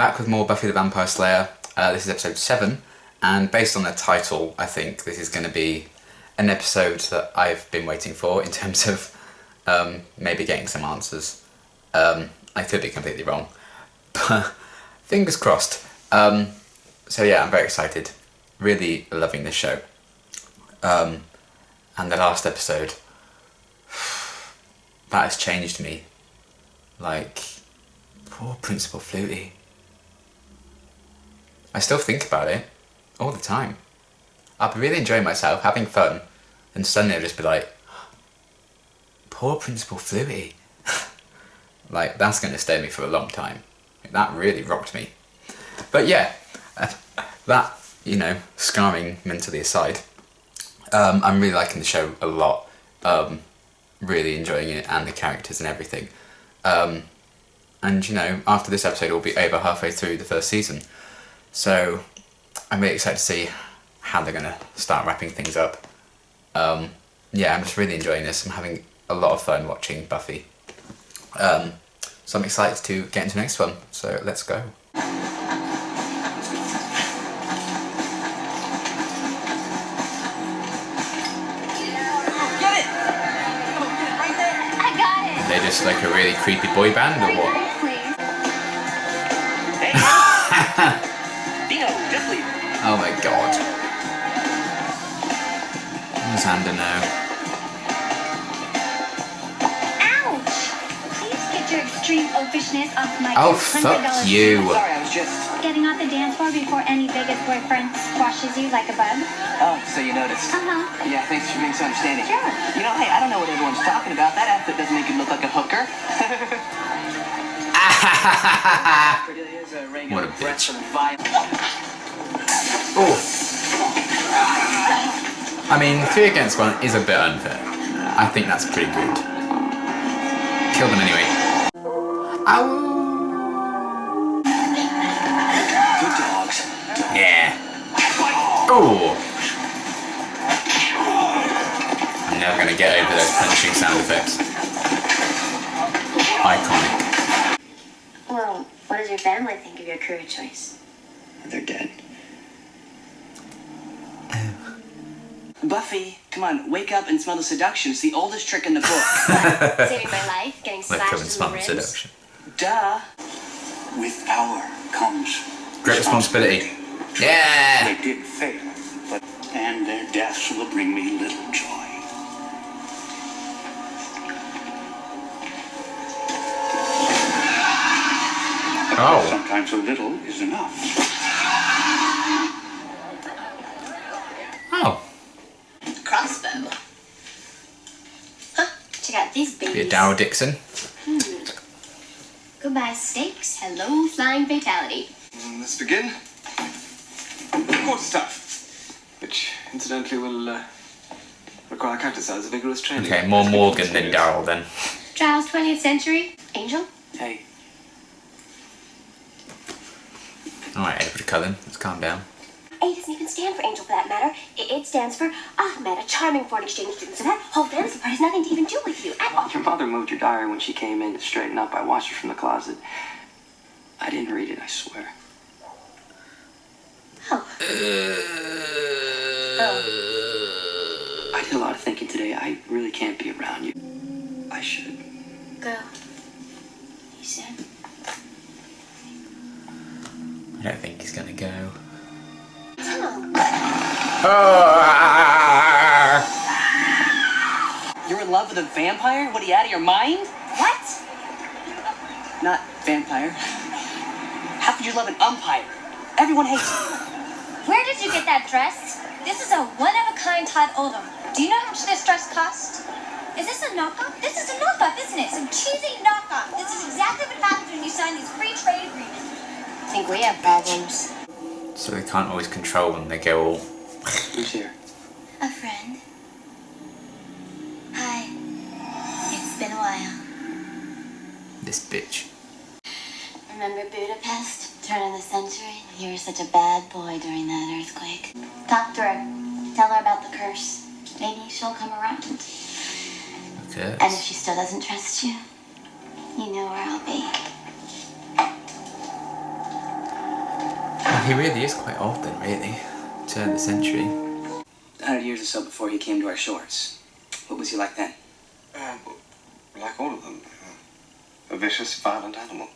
back with more Buffy the Vampire Slayer. This is episode 7, and based on the title, I think this is going to be an episode that I've been waiting for in terms of maybe getting some answers. I could be completely wrong, but fingers crossed. So yeah, I'm very excited. Really loving this show. And the last episode, that has changed me. Like, poor Principal Flutie. I still think about it all the time. I'll be really enjoying myself, having fun, and suddenly I'll just be like, poor Principal Flutie. Like, that's going to stay with me for a long time. That really rocked me. But yeah, that, you know, scarring mentally aside, I'm really liking the show a lot. Really enjoying it and the characters and everything. And, you know, after this episode, we'll be over halfway through the first season. So I'm really excited to see how they're going to start wrapping things up. Yeah, I'm just really enjoying this. I'm having a lot of fun watching Buffy. So I'm excited to get into the next one. So let's go. They're just like a really creepy boy band or what? Oh my god. Xander now. Ouch! Please get your extreme oafishness off my Oh, fuck you. Sorry, I was just getting off the dance floor before any Vegas boyfriend squashes you like a bug. Oh, so you noticed. Uh-huh. Yeah, thanks for being so understanding. Sure. You know, hey, I don't know what everyone's talking about. That outfit doesn't make you look like a hooker. What a bitch. Oh. I mean, 3 against 1 is a bit unfair. I think that's pretty good. Kill them anyway. Ow! Good dogs. Yeah. Oh! I'm never gonna get over those punching sound effects. Iconic. Well, what does your family think of your career choice? They're dead. Buffy, come on, wake up and smell the seduction. It's the oldest trick in the book. Saving my life, getting Wake slashed up and in smell the the ribs. seduction. Duh. With power comes Great responsibility. Yeah! They did fail, but and their deaths will bring me little joy. Oh. Sometimes a little is enough. Oh. Crossbow. Huh? Check out these babies. Be a Darryl Dixon. Goodbye, stakes. Hello, flying fatality. Let's begin. Quarter staff, which incidentally will require countersize a vigorous training. Okay, more Morgan than Darryl then. Trials 20th century. Angel? Hey. Alright, everybody Cullen, let's calm down. A doesn't even stand for angel for that matter. It stands for Ahmed, a charming foreign exchange student. So that whole fantasy part has nothing to even do with you at all. Your mother moved your diary when she came in to straighten up. I watched her from the closet. I didn't read it, I swear. Oh. I did a lot of thinking today. I really can't be around you. I should. Go. You said. I don't think he's gonna go. You're in love with a vampire? What, are you out of your mind? What? Not vampire. How could you love an umpire? Everyone hates you. Where did you get that dress? This is a one-of-a-kind Todd Oldham. Do you know how much this dress cost? Is this a knockoff? This is a knockoff, isn't it? Some cheesy knockoff. This is exactly what happens when you sign these free trade agreements. I think we have problems. So they can't always control when they go all... Who's here? A friend. Hi. It's been a while. This bitch. Remember Budapest? Turn of the century? You were such a bad boy during that earthquake. Talk to her. Tell her about the curse. Maybe she'll come around. Okay. And if she still doesn't trust you, you know where I'll be. He really is quite old then, really. Turn of the century. 100 years or so before he came to our shores. What was he like then? Like all of them. A vicious, violent animal.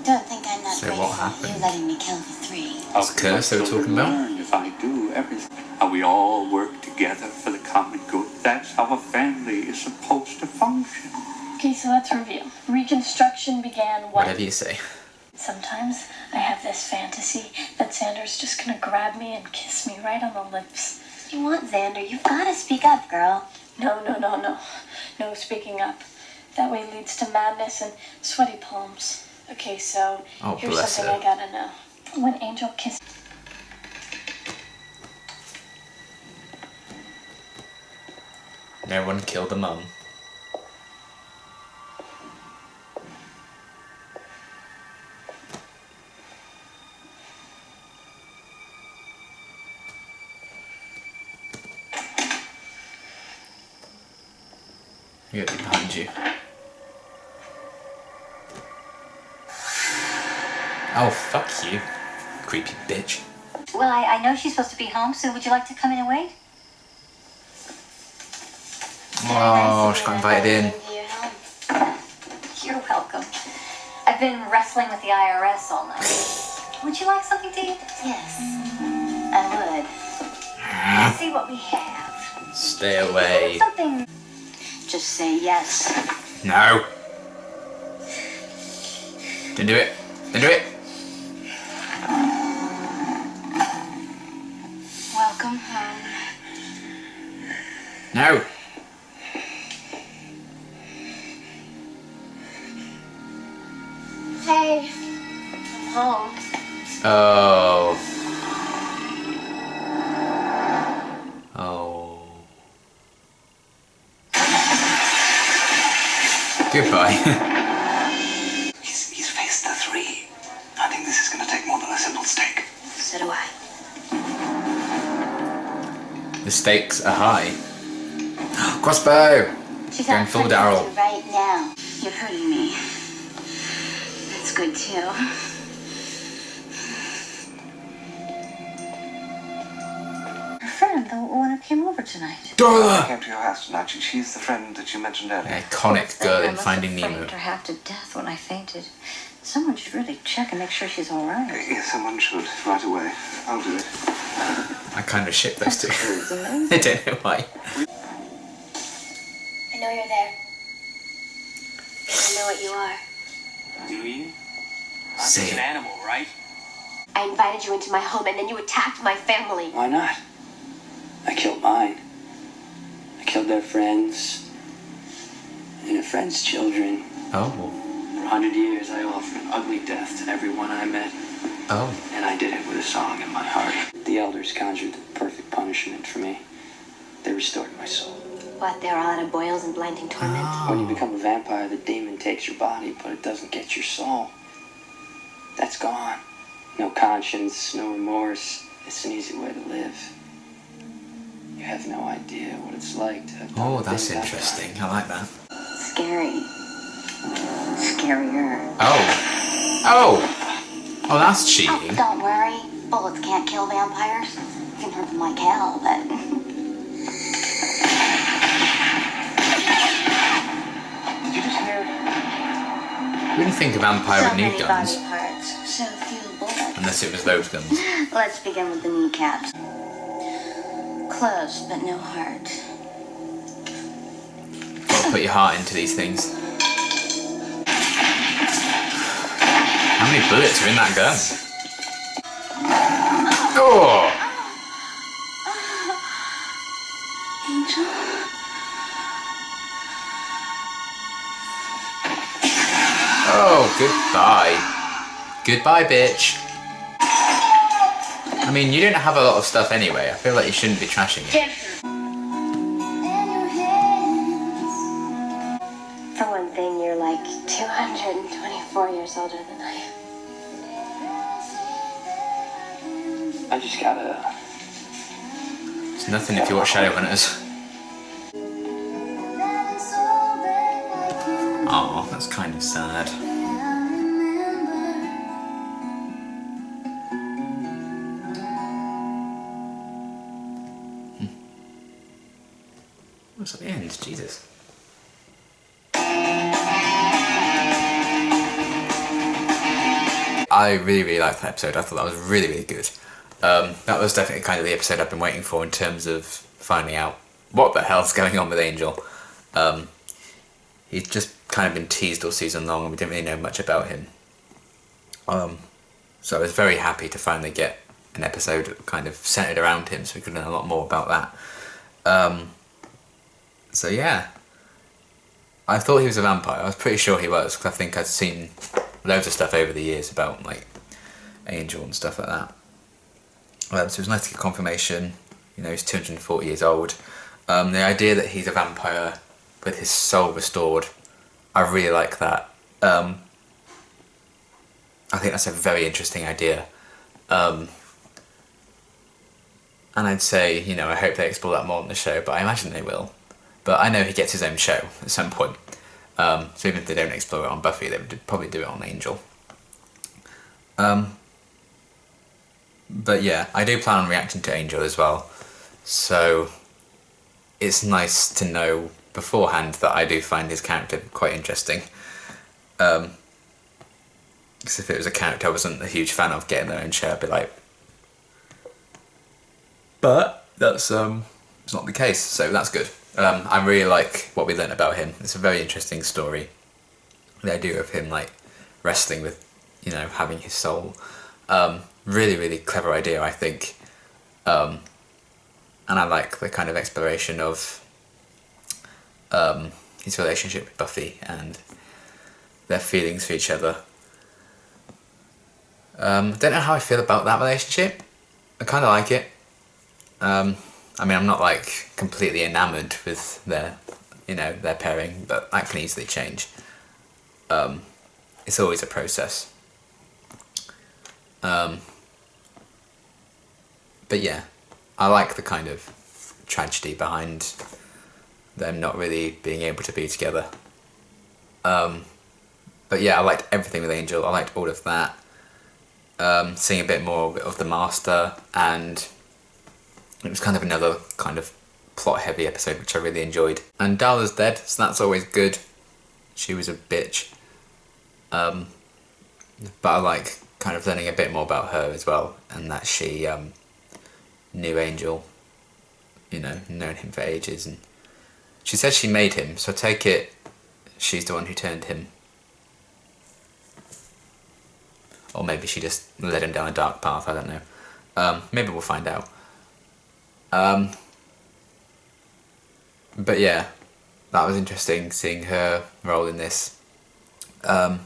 Don't think I'm not So grateful what happened? for you letting me kill the three. That's Curse they were talking about. Learn if I do everything. How we all work together for the common good. That's how a family is supposed to function. Okay, so let's review. Reconstruction began when... Whatever you say. Sometimes I have this fantasy that Xander's just gonna grab me and kiss me right on the lips. You want Xander? You've got to speak up, girl. No. No speaking up. That way leads to madness and sweaty palms. Okay, so Oh, here's bless something her. I gotta know. When Angel kissed... No one killed the mum. You got it behind you. Oh, fuck you, creepy bitch. Well, I know she's supposed to be home, so would you like to come in and wait? Oh, she got invited in. You're welcome. I've been wrestling with the IRS all night. Would you like something to eat? Yes, I would. Let's see what we have. Stay away. Something. Just say yes. No. Don't do it. Don't do it. Welcome home. No. Hey, I'm home. Oh. Oh. Goodbye. He's faced the three. I think this is going to take more than a simple stake. So do I. The stakes are high. Crossbow! She's Going out full hunting Daryl. you right now. You're hurting me. That's good too. Her friend, the one who came over tonight. I came to your house tonight. She's the friend that you mentioned earlier. Iconic girl I in must Finding have Nemo. frightened her half to death when I fainted. Someone should really check and make sure she's all right. Yes, someone should, right away. I'll do it. I kind of ship those two. It's amazing. I don't know why. I know you're there. I know what you are. Do you? I'm Say just it. an animal, right? I invited you into my home and then you attacked my family. Why not? I killed mine. I killed their friends. And their friends' children. Oh. For 100 years, I offered an ugly death to everyone I met. Oh. And I did it with a song in my heart. The elders conjured the perfect punishment for me. They restored my soul. What, they're all out of boils and blinding torment? When you become a vampire, the demon takes your body, but it doesn't get your soul. That's gone. No conscience, no remorse. It's an easy way to live. You have no idea what it's like to have done Oh, the that's things I've interesting. I like that. Scary. Scarier. Oh. Oh. Oh, that's Oh, cheating. don't worry. Bullets can't kill vampires. You can hurt them like hell, but... Did you just hear? You wouldn't think a vampire so would need many guns. body parts, so few bullets. Unless it was those guns. Let's begin with the kneecaps. Close, but no heart. Gotta put your heart into these things. How many bullets are in that gun? Oh! Angel? Oh, goodbye. Goodbye, bitch. I mean, you don't have a lot of stuff anyway. I feel like you shouldn't be trashing it. For one thing, you're like 224 years older than I am. I just gotta. It's nothing if you watch Shadowhunters. Oh, that's kind of sad. What's at the end? Jesus. I really liked that episode. I thought that was really good. That was definitely kind of the episode I've been waiting for in terms of finding out what the hell's going on with Angel. He's just kind of been teased all season long and we didn't really know much about him. So I was very happy to finally get an episode kind of centered around him so we could learn a lot more about that. So yeah, I thought he was a vampire. I was pretty sure he was because I think I'd seen loads of stuff over the years about like Angel and stuff like that. So it was nice to get confirmation. You know, he's 240 years old. The idea that he's a vampire with his soul restored, I really like that. I think that's a very interesting idea. And I'd say, you know, I hope they explore that more in the show, but I imagine they will. But I know he gets his own show at some point. So even if they don't explore it on Buffy, they would probably do it on Angel. But yeah, I do plan on reacting to Angel as well. So it's nice to know beforehand that I do find his character quite interesting. Because if it was a character I wasn't a huge fan of getting their own show, I'd be like... But that's it's not the case, so that's good. I really like what we learnt about him. It's a very interesting story. The idea of him like wrestling with, you know, having his soul. Really clever idea, I think. And I like the kind of exploration of his relationship with Buffy and their feelings for each other. I don't know how I feel about that relationship. I kind of like it. I mean, I'm not like completely enamoured with their, you know, their pairing, but that can easily change. It's always a process. But yeah, I like the kind of tragedy behind them not really being able to be together. But yeah, I liked everything with Angel. I liked all of that. Seeing a bit more of the Master, and it was kind of another kind of plot-heavy episode, which I really enjoyed. And Darla's dead, so that's always good. She was a bitch. But I like kind of learning a bit more about her as well, and that she knew Angel, you know, known him for ages, and she said she made him, so I take it she's the one who turned him. Or maybe she just led him down a dark path, I don't know. Maybe we'll find out. But yeah, that was interesting seeing her role in this. I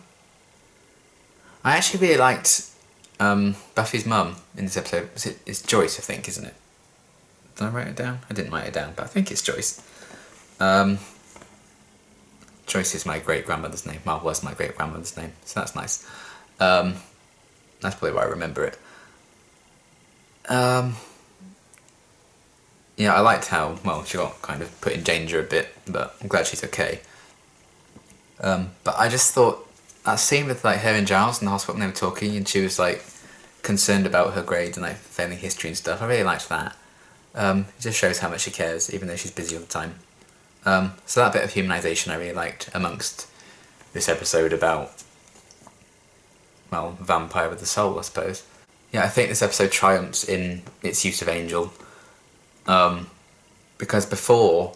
actually really liked Buffy's mum in this episode. It's Joyce, I think, isn't it? Did I write it down? I didn't write it down, but I think it's Joyce. Joyce is my great-grandmother's name. Well, was my great-grandmother's name, so that's nice. That's probably why I remember it. Yeah, I liked how, well, she got kind of put in danger a bit, but I'm glad she's okay. But I just thought, that scene with like her and Giles in the hospital and they were talking and she was like concerned about her grades and like failing history and stuff, I really liked that. It just shows how much she cares, even though she's busy all the time. So that bit of humanisation I really liked amongst this episode about, well, vampire with the soul, I suppose. Yeah, I think this episode triumphs in its use of Angel. Because before,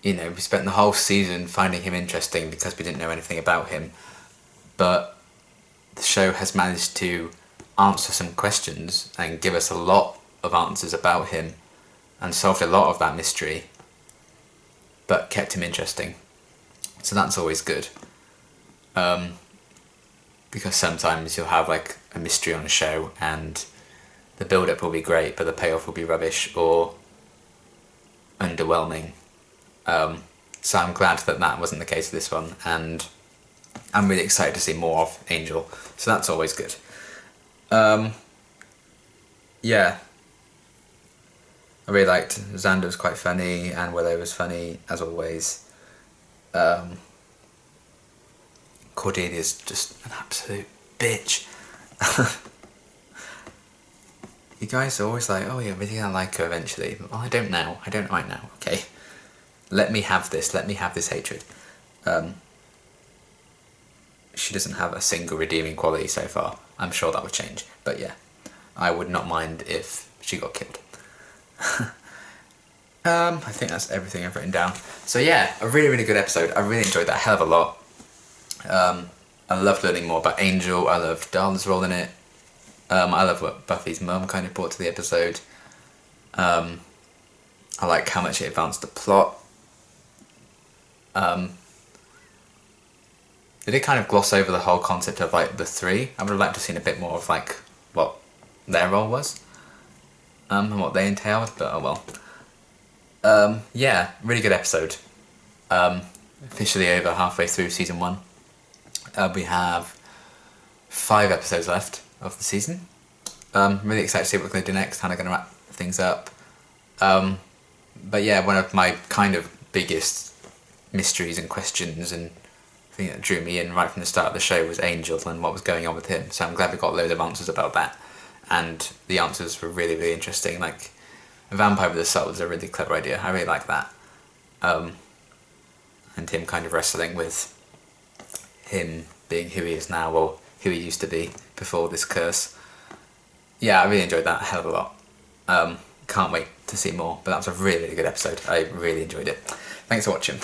you know, we spent the whole season finding him interesting because we didn't know anything about him. But the show has managed to answer some questions and give us a lot of answers about him and solved a lot of that mystery, but kept him interesting. So that's always good. Because sometimes you'll have like a mystery on a show and the build-up will be great, but the payoff will be rubbish or underwhelming. So I'm glad that that wasn't the case with this one, and I'm really excited to see more of Angel, so that's always good. Yeah. I really liked Xander was quite funny, and Willow was funny, as always. Cordelia's just an absolute bitch. You guys are always like, oh yeah, really gonna like her eventually. Well, I don't now. I don't right now, okay? Let me have this. Let me have this hatred. She doesn't have a single redeeming quality so far. I'm sure that would change. But yeah, I would not mind if she got killed. I think that's everything I've written down. So yeah, a really, really good episode. I really enjoyed that a hell of a lot. I loved learning more about Angel. I loved Darla's role in it. I love what Buffy's mum kind of brought to the episode. I like how much it advanced the plot. They did kind of gloss over the whole concept of like the three. I would have liked to have seen a bit more of like what their role was. And what they entailed, but oh well. Yeah, really good episode. Officially over halfway through season 1. We have 5 episodes left of the season. Really excited to see what we're going to do next, how they're going to wrap things up. But yeah, one of my kind of biggest mysteries and questions and thing that drew me in right from the start of the show was Angel and what was going on with him. So I'm glad we got a load of answers about that. And the answers were really, really interesting. Like, a vampire with a soul is a really clever idea. I really like that. And him kind of wrestling with him being who he is now or who he used to be before this curse. Yeah, I really enjoyed that a hell of a lot. Can't wait to see more, but that was a really, really good episode. I really enjoyed it. Thanks for watching.